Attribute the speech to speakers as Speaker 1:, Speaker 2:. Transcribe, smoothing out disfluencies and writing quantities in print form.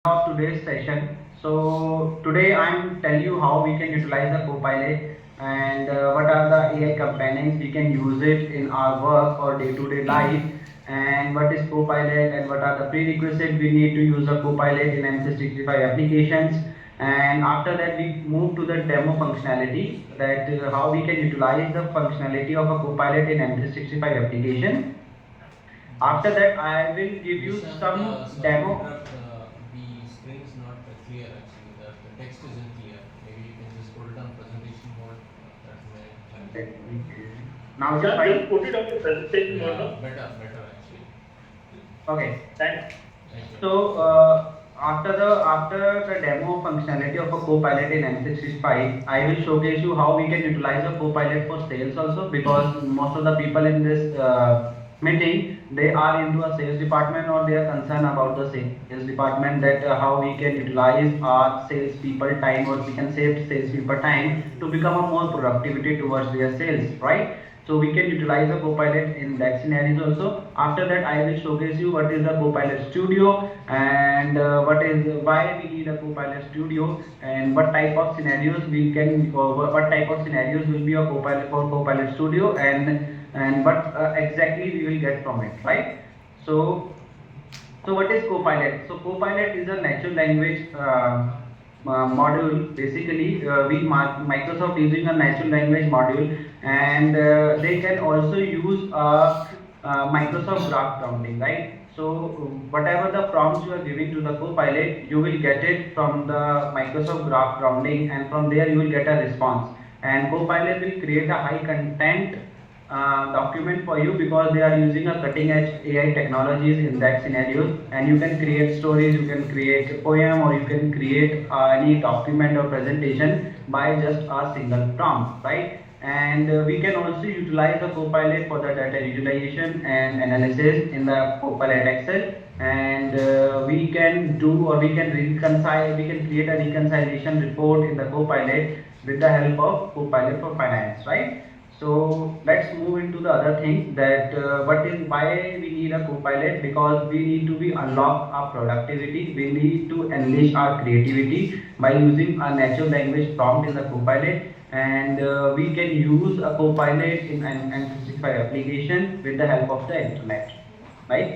Speaker 1: Of today's session. So today I'm tell you how we can utilize the Copilot and what are the AI components we can use it in our work or day-to-day life, and what is Copilot and what are the prerequisites we need to use the Copilot in M365 applications. And after that we move to the demo functionality, that how we can utilize the functionality of a Copilot in M365 application. After that I will give you some
Speaker 2: Sorry to
Speaker 1: demo.
Speaker 2: interrupt. The screen is not clear actually. The text isn't clear. Maybe you can just put it on presentation mode. That may help.
Speaker 1: Now is it
Speaker 3: Yeah, just
Speaker 1: fine?
Speaker 3: put it on the presentation mode.
Speaker 2: Yeah,
Speaker 3: No?
Speaker 2: better actually.
Speaker 1: Okay.
Speaker 3: Thanks.
Speaker 2: Thank you.
Speaker 1: So after the demo functionality of a Copilot in M365, I will showcase you how we can utilize a Copilot for sales also, because most of the people in this meeting, they are into a sales department or they are concerned about the sales department, that how we can utilize our sales people time, or we can save sales people time to become a more productivity towards their sales, right? So we can utilize a Copilot in that scenarios also. After that I will showcase you what is the Copilot Studio, and why we need a Copilot Studio, and what type of scenarios we can, what type of scenarios will be a Copilot for Copilot Studio, and what exactly we will get from it, right? So what is Copilot? So Copilot is a natural language module. Basically, Microsoft using a natural language module, and they can also use Microsoft graph prompting, right? So whatever the prompts you are giving to the Copilot, you will get it from the Microsoft graph prompting, and from there you will get a response. And Copilot will create a high content document for you, because they are using a cutting edge AI technologies in that scenarios, and you can create stories, you can create a poem, or you can create any document or presentation by just a single prompt, right? And we can also utilize the Copilot for the data visualization and analysis in the Copilot Excel, and we can do, or we can reconcile, we can create a reconciliation report in the Copilot with the help of Copilot for Finance, right? So let's move into the other things, that what is, why we need a Copilot, because we need to be unlock our productivity, we need to unleash our creativity by using a natural language prompt in the Copilot, and we can use a Copilot in an 365 application with the help of the internet, right?